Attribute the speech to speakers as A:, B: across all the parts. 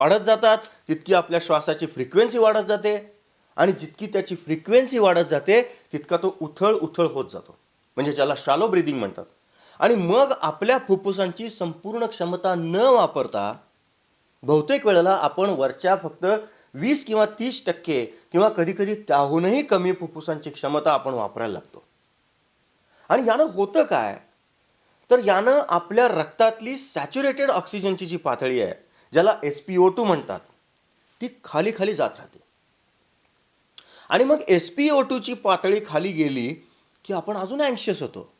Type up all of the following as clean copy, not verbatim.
A: वाढत जातात तितकी आपल्या श्वासाची फ्रिक्वेन्सी वाढत जाते आणि जितकी त्याची फ्रिक्वेन्सी वाढत जाते तितका तो उथळ उथळ होत जातो, म्हणजे ज्याला शॅलो ब्रीदिंग म्हणतात. आणि मग आपल्या फुफ्फुसांची संपूर्ण क्षमता न वापरता बहुतेक वेळेला आपण वरच्या फक्त 20 किंवा 30% किंवा कधीकधी त्याहूनही कमी फुफ्फुसांची क्षमता आपण वापरायला लागतो. आणि यानं होतं काय, तर यानं आपल्या रक्तातली सॅच्युरेटेड ऑक्सिजनची जी पातळी आहे, ज्याला SpO2 म्हणतात, ती खाली खाली जात राहते. आणि मग SpO2ची पातळी खाली गेली की आपण अजून अँक्शियस होतो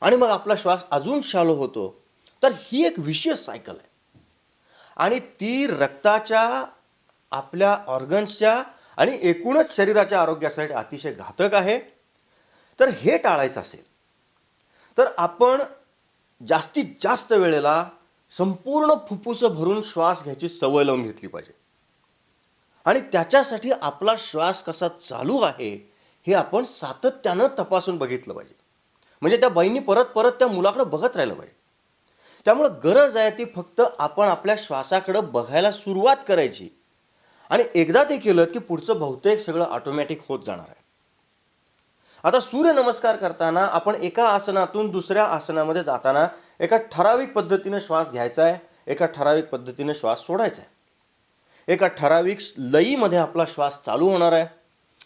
A: आणि मग आपला श्वास अजून शालो होतो. तर ही एक विशियस सायकल आहे आणि ती रक्ताच्या, आपल्या ऑर्गन्सच्या आणि एकूणच शरीराच्या आरोग्यासाठी अतिशय घातक आहे. तर हे टाळायचं असेल तर आपण जास्तीत जास्त वेळेला संपूर्ण फुफ्फुसं भरून श्वास घ्यायची सवय लावून घेतली पाहिजे. आणि त्याच्यासाठी आपला श्वास कसा चालू आहे हे आपण सातत्यानं तपासून बघितलं पाहिजे. म्हणजे त्या बाईंनी परत परत त्या मुलाकडे बघत राहिलं पाहिजे. त्यामुळं गरज आहे ती फक्त आपण आपल्या श्वासाकडे बघायला सुरुवात करायची आणि एकदा ते केलं की पुढचं बहुतेक सगळं ऑटोमॅटिक होत जाणार आहे. आता सूर्यनमस्कार करताना आपण एका आसनातून दुसऱ्या आसनामध्ये जाताना एका ठराविक पद्धतीने श्वास घ्यायचा आहे, एका ठराविक पद्धतीने श्वास सोडायचा आहे. एका ठराविक लयीमध्ये आपला श्वास चालू होणार आहे.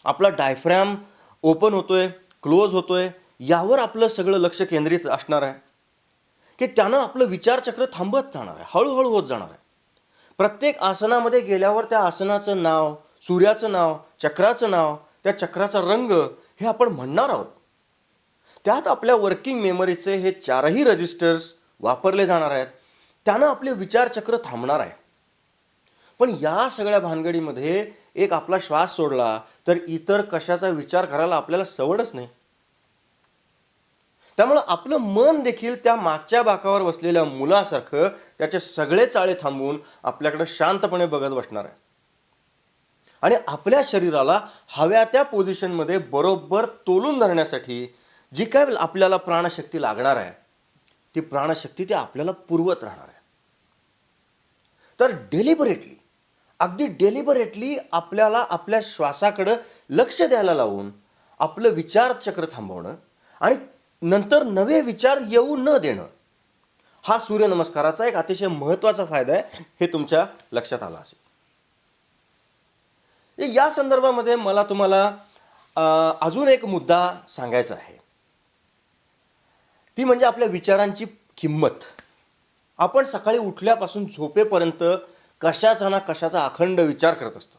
A: आपला डायफ्रॅम ओपन होतोय, क्लोज होतोय, यावर आपलं सगळं लक्ष केंद्रित असणार आहे की त्यानं आपलं विचारचक्र थांबत जाणार आहे, हळूहळू होत जाणार आहे. प्रत्येक आसनामध्ये गेल्यावर त्या आसनाचं नाव, सूर्याचं नाव, चक्राचं नाव, त्या चक्राचा रंग हे आपण म्हणणार आहोत. त्यात आपल्या वर्किंग मेमरीचे हे 4ही रजिस्टर्स वापरले जाणार आहेत. त्यानं आपले विचारचक्र थांबणार आहे. पण या सगळ्या भानगडीमध्ये एक आपला श्वास सोडला तर इतर कशाचा विचार करायला आपल्याला सवडच नाही. त्यामुळं आपलं मन देखील त्या मागच्या बाकावर बसलेल्या मुलासारखं त्याचे सगळे चाळे थांबवून आपल्याकडे शांतपणे बघत बसणार आहे. आणि आपल्या शरीराला हव्या त्या पोझिशनमध्ये बरोबर तोलून धरण्यासाठी जी काय आपल्याला प्राणशक्ती लागणार आहे ती प्राणशक्ती ते आपल्याला पुरवत राहणार आहे. तर डेलिबरेटली, अगदी डेलिबरेटली आपल्याला आपल्या श्वासाकडं लक्ष द्यायला लावून आपलं विचारचक्र थांबवणं आणि नंतर नवे विचार येऊ न देणं, हा सूर्यनमस्काराचा एक अतिशय महत्त्वाचा फायदा आहे. हे तुमच्या लक्षात आलं असेल. या संदर्भामध्ये मला तुम्हाला अजून एक मुद्दा सांगायचा आहे. ती म्हणजे आपल्या विचारांची किंमत. आपण सकाळी उठल्यापासून झोपेपर्यंत कशाचा ना कशाचा अखंड विचार करत असतो.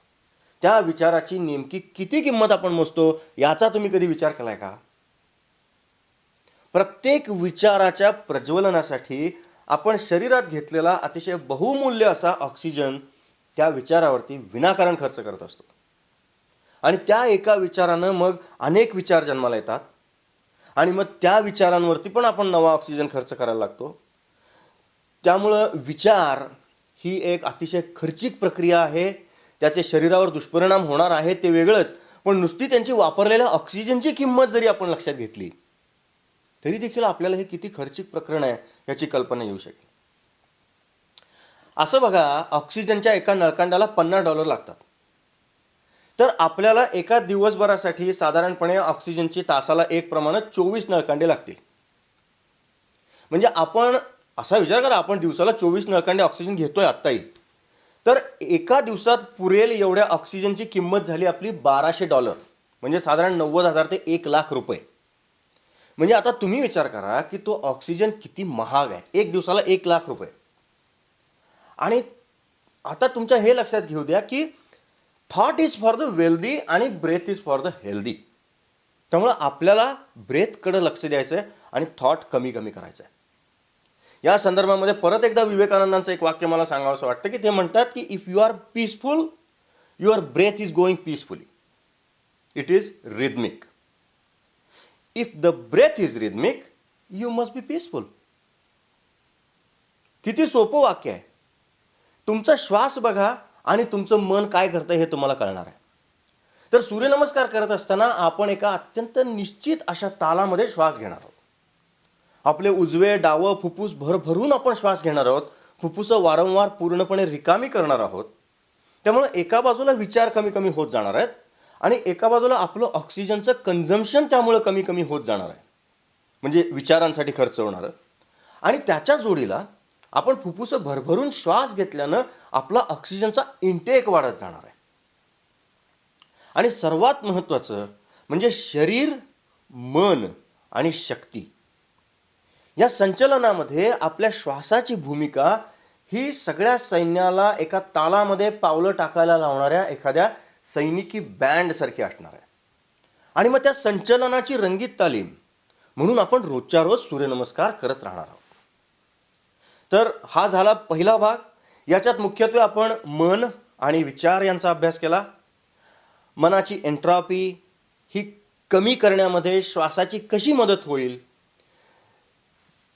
A: त्या विचाराची नेमकी किती किंमत आपण मोजतो याचा तुम्ही कधी विचार केलाय का? प्रत्येक विचाराच्या प्रज्वलनासाठी आपण शरीरात घेतलेला अतिशय बहुमूल्य असा ऑक्सिजन त्या विचारावरती विनाकारण खर्च करत असतो. आणि त्या एका विचारानं मग अनेक विचार जन्माला येतात आणि मग त्या विचारांवरती पण आपण नवा ऑक्सिजन खर्च करायला लागतो. त्यामुळं विचार ही एक अतिशय खर्चिक प्रक्रिया आहे. त्याचे शरीरावर दुष्परिणाम होणार आहे ते वेगळंच, पण नुसती त्यांची वापरलेल्या ऑक्सिजनची किंमत जरी आपण लक्षात घेतली तरी देखील आपल्याला हे किती खर्चिक प्रकरण आहे याची कल्पना येऊ शकेल. असं बघा, ऑक्सिजनच्या एका नळकांड्याला $50 लागतात. तर आपल्याला एका दिवसभरासाठी साधारणपणे ऑक्सिजनची तासाला एक प्रमाणे 24 नळकांडे लागतील. म्हणजे आपण असा विचार करा, आपण दिवसाला 24 नळकांडे ऑक्सिजन घेतोय आत्ताही, तर एका दिवसात पुरेल एवढ्या ऑक्सिजनची किंमत झाली आपली $1200, म्हणजे साधारण 90,000 ते 1,00,000 रुपये. म्हणजे आता तुम्ही विचार करा की तो ऑक्सिजन किती महाग आहे. एक दिवसाला 1,00,000 रुपये. आणि आता तुमच्या हे लक्षात घेऊ द्या की thought is for the wealthy आणि breath is for the healthy. त्यामुळं आपल्याला ब्रेथकडे लक्ष द्यायचं आहे आणि थॉट कमी कमी करायचं आहे. या संदर्भामध्ये परत एकदा विवेकानंदांचं एक वाक्य मला सांगावंसं वाटतं की ते म्हणतात की if you are peaceful your breath is going peacefully. It is rhythmic. If the breath is rhythmic you must be peaceful. किती सोपं वाक्य आहे. तुमचा श्वास बघा आणि तुमचं मन काय करतं हे तुम्हाला कळणार आहे. तर सूर्यनमस्कार करत असताना आपण एका अत्यंत निश्चित अशा तालामध्ये श्वास घेणार आहोत. आपले उजवे डावं फुफ्फुस भरभरून आपण श्वास घेणार आहोत. फुफ्फुसं वारंवार पूर्णपणे रिकामी करणार आहोत. त्यामुळे एका बाजूला विचार कमी कमी होत जाणार आहेत आणि एका बाजूला आपलं ऑक्सिजनचं कन्झम्पशन त्यामुळे कमी कमी होत जाणार आहे, म्हणजे विचारांसाठी खर्च होणारं. आणि त्याच्या जोडीला आपण फुफ्फुसं भरभरून श्वास घेतल्यानं आपला ऑक्सिजनचा इंटेक वाढत जाणार आहे. आणि सर्वात महत्त्वाचं म्हणजे शरीर, मन आणि शक्ती या संचलनामध्ये आपल्या श्वासाची भूमिका ही सगळ्या सैन्याला एका तालामध्ये पावलं टाकायला लावणाऱ्या एखाद्या सैनिकी बँडसारखी असणार आहे. आणि मग त्या संचलनाची रंगीत तालीम म्हणून आपण रोजच्या रोज सूर्यनमस्कार करत राहणार आहोत. तर हा झाला पहिला भाग. याच्यात मुख्यत्वे आपण मन आणि विचार यांचा अभ्यास केला. मनाची एन्ट्रॉपी ही कमी करण्यामध्ये श्वासाची कशी मदत होईल,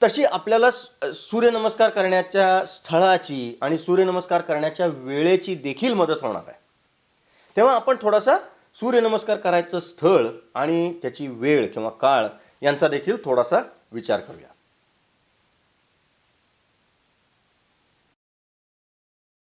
A: तशी आपल्याला सूर्यनमस्कार करण्याच्या स्थळाची आणि सूर्यनमस्कार करण्याच्या वेळेची देखील मदत होणार आहे. तेव्हा आपण थोडासा सूर्यनमस्कार करायचं स्थळ आणि त्याची वेळ किंवा काळ यांचा देखील थोडासा विचार करूया.